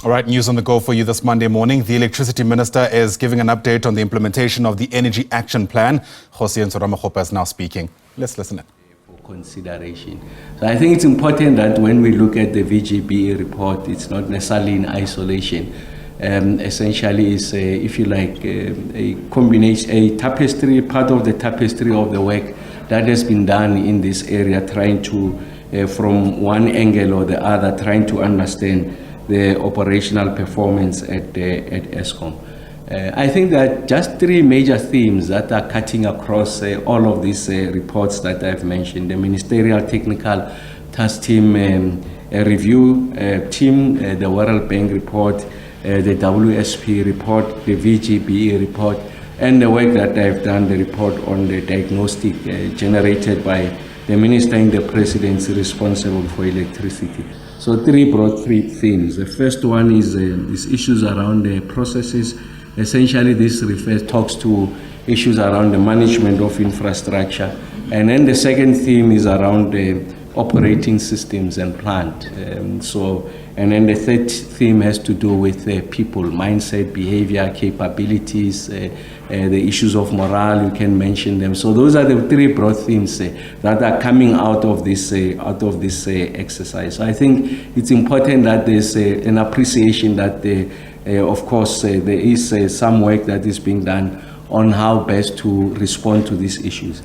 All right, news on the go for you this Monday morning. The Electricity Minister is giving an update on the implementation of the Energy Action Plan. Kgosientsho Ramokgopa is now speaking. Let's listen in. For consideration. So I think it's important that when we look at the VGBE report, it's not necessarily in isolation. Essentially, it's if you like, a combination, a tapestry, part of the tapestry of the work that has been done in this area, trying to, from one angle or the other, trying to understand the operational performance at Eskom. I think that just three major themes that are cutting across all of these reports that I've mentioned: the Ministerial Technical Task Team Review Team, the World Bank report, the WSP report, the VGBE report, and the work that I've done, the report on the diagnostic generated by the Minister in the Presidency responsible for electricity. So three broad themes. The first one is issues around the processes. Essentially, this talks to issues around the management of infrastructure. And then the second theme is around the operating systems and plant. And then the third theme has to do with people, mindset, behavior, capabilities, the issues of morale, you can mention them. So those are the three broad themes that are coming out of this exercise. So I think it's important that there's an appreciation that, of course, there is some work that is being done on how best to respond to these issues.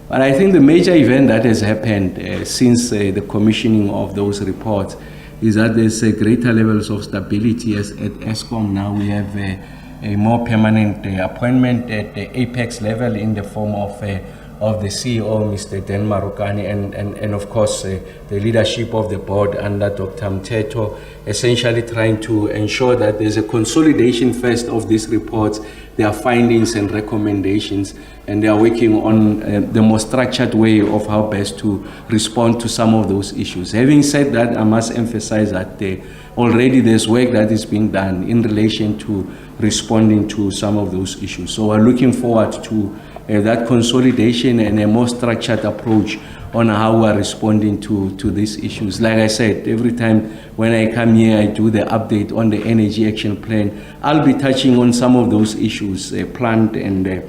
But I think the major event that has happened since the commissioning of those reports is that there's greater levels of stability at Eskom. Now we have a more permanent appointment at the apex level in the form of the CEO, Mr. Dan Marukani, and of course the leadership of the board under Dr. Mteto, essentially trying to ensure that there's a consolidation first of these reports, their findings and recommendations, and they are working on the more structured way of how best to respond to some of those issues. Having said that, I must emphasize that already there's work that is being done in relation to responding to some of those issues. So we're looking forward to that consolidation and a more structured approach on how we're responding to these issues. Like I said, every time when I come here, I do the update on the Energy Action Plan. I'll be touching on some of those issues, plant and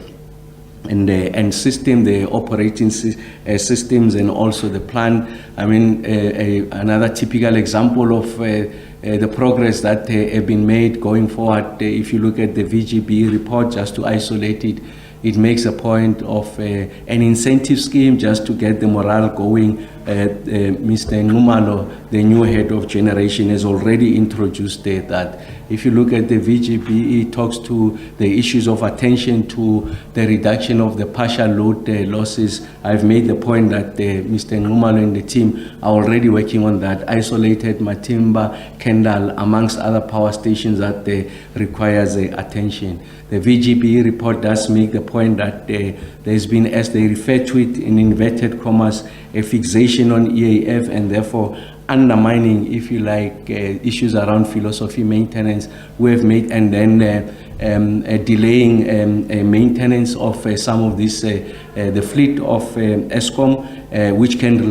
system, the operating systems, and also the plan. I mean, another typical example of the progress that have been made going forward. If you look at the VGB report, just to isolate it, it makes a point of an incentive scheme just to get the morale going. Mr. Ngumalo, the new head of generation, has already introduced that. If you look at the VGB, it talks to the issues of attention to the reduction of the partial load losses. I've made the point that Mr. Ngumalo and the team are already working on that. Isolated Matimba, Kendal, amongst other power stations that requires attention. The VGB report does make the point that there's been, as they refer to it in inverted commas, a fixation on EAF and therefore undermining, if you like, issues around philosophy maintenance we have made, and then delaying maintenance of some of this, the fleet of Eskom, which can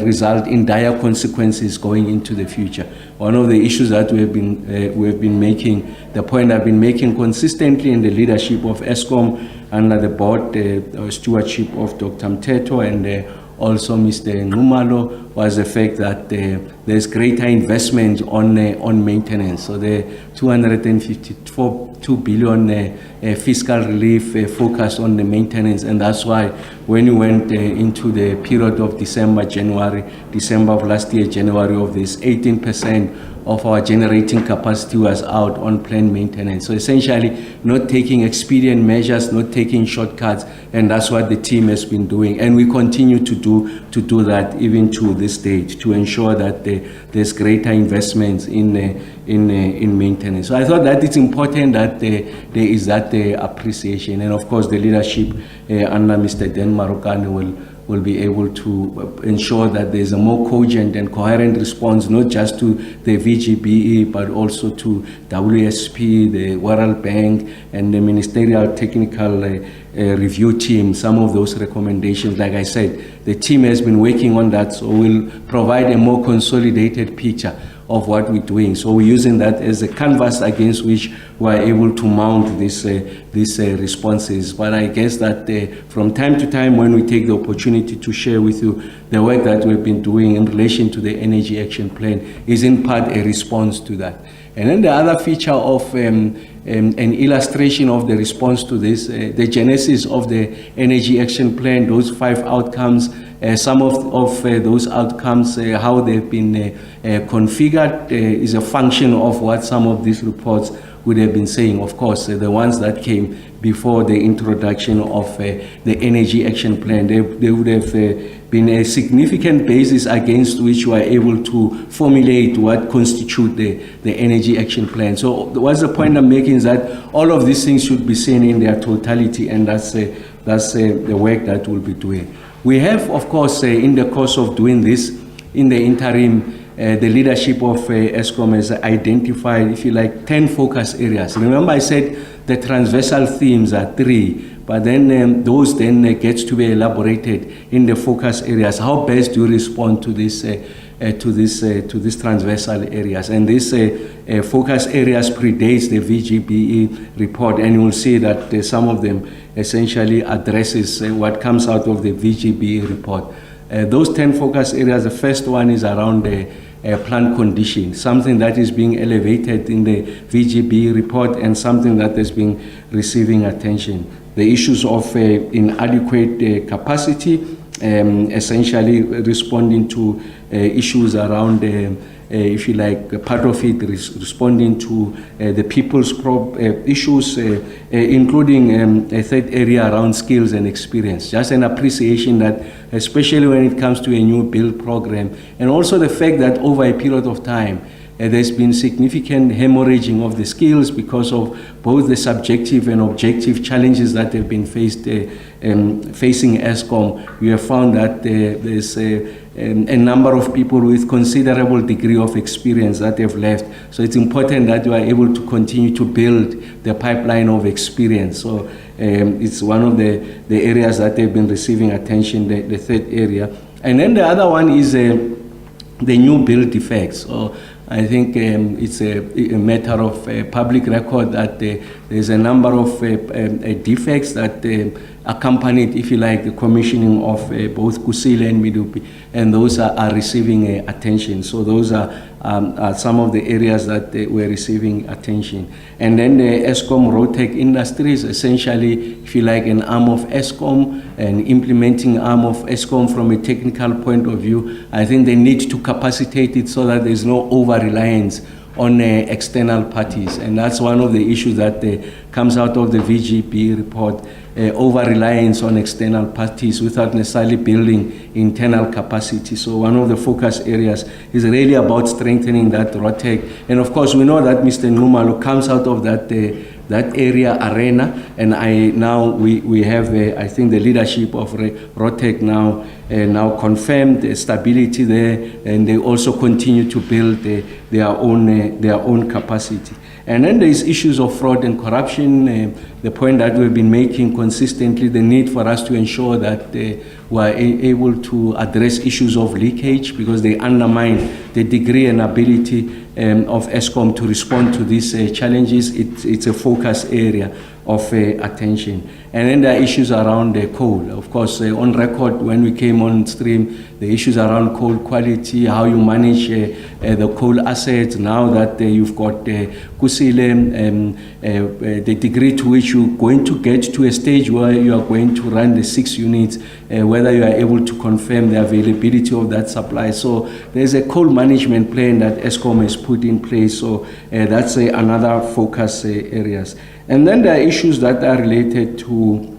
result in dire consequences going into the future. One of the issues that we have been making, the point I've been making consistently in the leadership of Eskom under the board stewardship of Dr. Mteto and also Mr. Ngumalo, was the fact that there's greater investment on maintenance. So the 252 billion fiscal relief focused on the maintenance, and that's why when we went into the period of December of last year, January of this, 18% of our generating capacity was out on planned maintenance. So essentially not taking expedient measures, not taking shortcuts, and that's what the team has been doing. And we continue to do that even to this stage, to ensure that there's greater investments in maintenance. So I thought that it's important that there is that appreciation. And of course the leadership under Mr. Dan Marukani will be able to ensure that there's a more cogent and coherent response, not just to the VGBE, but also to WSP, the World Bank, and the Ministerial Technical Review Team. Some of those recommendations, like I said, the team has been working on that, so we'll provide a more consolidated picture of what we're doing. So we're using that as a canvas against which we're able to mount these responses. But I guess that from time to time, when we take the opportunity to share with you the work that we've been doing in relation to the Energy Action Plan is in part a response to that. And then the other feature of an illustration of the response to this, the genesis of the Energy Action Plan, those 5 outcomes, some of those outcomes, how they've been configured, is a function of what some of these reports would have been saying. Of course, the ones that came before the introduction of the Energy Action Plan, they would have been a significant basis against which we are able to formulate what constitute the Energy Action Plan. So what's the point I'm making is that all of these things should be seen in their totality, and that's the work that we'll be doing. We have, of course, in the course of doing this, in the interim, the leadership of Eskom has identified, if you like, 10 focus areas. Remember I said the transversal themes are 3, but then those then gets to be elaborated in the focus areas. How best do you respond to this transversal areas? And this focus areas predates the VGBE report, and you will see that some of them essentially addresses what comes out of the VGBE report. Those 10 focus areas, the first one is around the plant condition, something that is being elevated in the VGBE report and something that has been receiving attention. The issues of inadequate capacity, essentially responding to issues around, if you like, part of it responding to the people's issues, including a third area around skills and experience. Just an appreciation that, especially when it comes to a new build program, and also the fact that over a period of time, there's been significant hemorrhaging of the skills because of both the subjective and objective challenges that have been facing Eskom. We have found that there's a number of people with considerable degree of experience that have left. So it's important that we are able to continue to build the pipeline of experience. So it's one of the areas that have been receiving attention, the third area. And then the other one is the new build defects. So I think it's a matter of public record that there's a number of defects that accompanied, if you like, the commissioning of both Kusile and Medupi, and those are receiving attention. So those are some of the areas that were receiving attention. And then the Eskom Roadtech Industries, essentially, if you like, an arm of Eskom, an implementing arm of Eskom from a technical point of view. I think they need to capacitate it so that there's no over-reliance on external parties. And that's one of the issues that comes out of the VGB report, over-reliance on external parties without necessarily building internal capacity. So one of the focus areas is really about strengthening that ROTEC. And of course, we know that Mr. Nxumalo comes out of that area arena, and we have I think the leadership of ROTEC now confirmed the stability there, and they also continue to build their own capacity. And then there's issues of fraud and corruption, the point that we've been making consistently, the need for us to ensure that we're able to address issues of leakage, because they undermine the degree and ability of Eskom to respond to these challenges. It's a focus area of attention. And then there are issues around coal. Of course, on record, when we came on stream, the issues around coal quality, how you manage the coal assets, now that you've got Kusile, the degree to which you're going to get to a stage where you are going to run the 6 units, whether you are able to confirm the availability of that supply. So there's a coal management plan that Eskom has put in place. So that's another focus areas. And then there are issues that are related to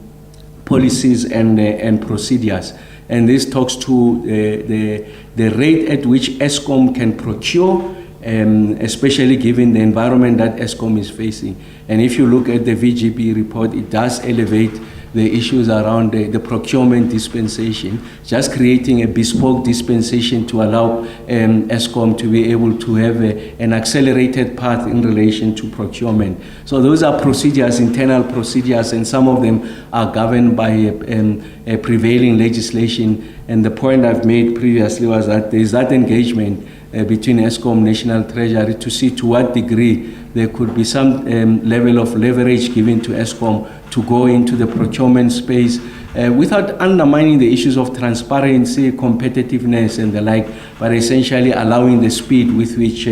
policies and procedures. And this talks to the rate at which Eskom can procure, especially given the environment that Eskom is facing. And if you look at the VGB report, it does elevate the issues around the procurement dispensation, just creating a bespoke dispensation to allow Eskom to be able to have an accelerated path in relation to procurement. So those are procedures, internal procedures, and some of them are governed by a prevailing legislation. And the point I've made previously was that there is that engagement between Eskom, National Treasury, to see to what degree there could be some level of leverage given to Eskom to go into the procurement space without undermining the issues of transparency, competitiveness, and the like, but essentially allowing the speed with which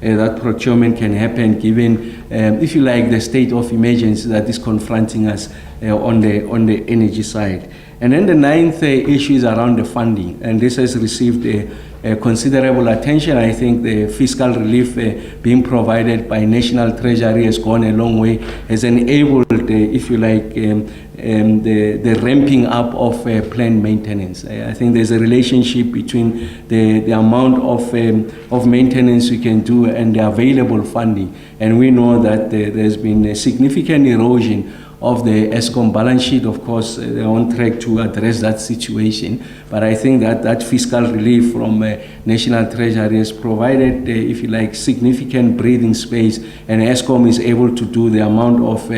that procurement can happen, given, if you like, the state of emergency that is confronting us on the energy side. And then the ninth issue is around the funding, and this has received considerable attention. I think the fiscal relief being provided by National Treasury has gone a long way, has enabled, if you like, the ramping up of planned maintenance. I think there's a relationship between the amount of maintenance we can do and the available funding. And we know that there's been a significant erosion of the Eskom balance sheet. Of course, they're on track to address that situation. But I think that fiscal relief from National Treasury has provided, if you like, significant breathing space, and Eskom is able to do the amount of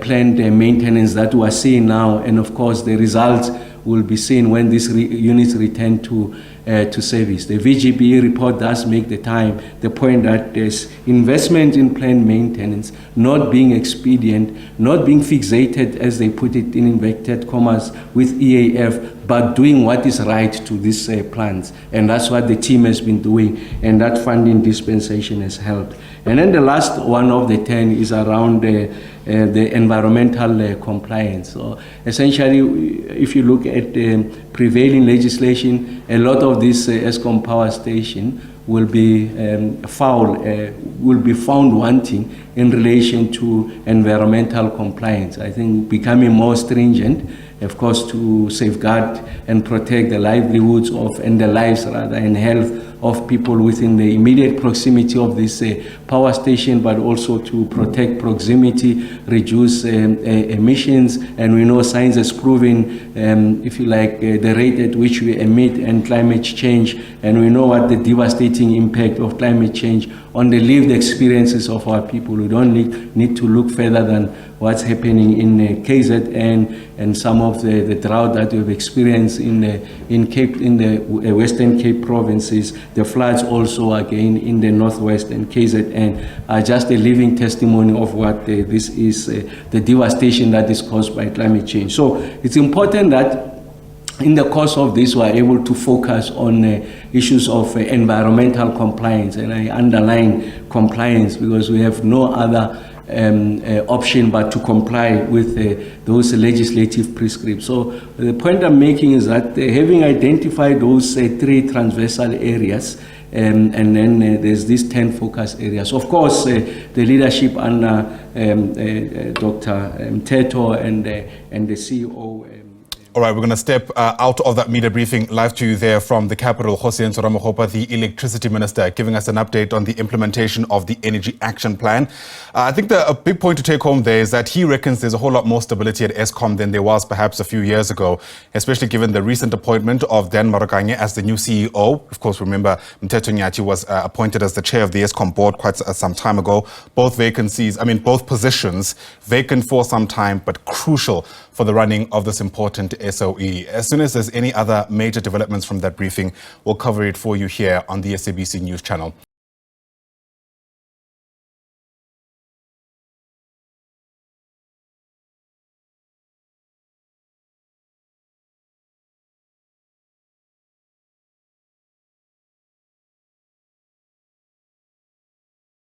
planned maintenance that we are seeing now. And of course, the results will be seen when these units return to service. The VGBE report does make the point that there's investment in planned maintenance not being expedient, not being fixated, as they put it in inverted commas, with EAF, but doing what is right to these plans. And that's what the team has been doing, and that funding dispensation has helped. And then the last one of the 10 is around the environmental compliance. So essentially, if you look at the prevailing legislation, a lot of this Eskom power station will be will be found wanting in relation to environmental compliance. I think becoming more stringent, of course, to safeguard and protect the livelihoods of, and the lives rather, and health of people within the immediate proximity of this power station, but also to protect proximity, reduce emissions. And we know science has proven, if you like, the rate at which we emit and climate change. And we know what the devastating impact of climate change on the lived experiences of our people. We don't need to look further than what's happening in KZN and some of the drought that we've experienced in the Western Cape provinces. The floods also again in the Northwest and KZN are just a living testimony of what this is, the devastation that is caused by climate change. So it's important that in the course of this, we are able to focus on issues of environmental compliance, and I underline compliance because we have no other option but to comply with those legislative prescripts. So the point I'm making is that having identified those 3 transversal areas, and then there's these 10 focus areas. Of course, the leadership under Dr. Teto and the CEO. All right, we're going to step out of that media briefing live to you there from the capital. Kgosientsho Ramokgopa, the Electricity Minister, giving us an update on the implementation of the Energy Action Plan. I think a big point to take home there is that he reckons there's a whole lot more stability at Eskom than there was perhaps a few years ago, especially given the recent appointment of Dan Marokanye as the new CEO. Of course, remember, Mteto Nyati was appointed as the chair of the Eskom board quite some time ago. Both positions vacant for some time, but crucial for the running of this important SOE. As soon as there's any other major developments from that briefing, we'll cover it for you here on the SABC News Channel.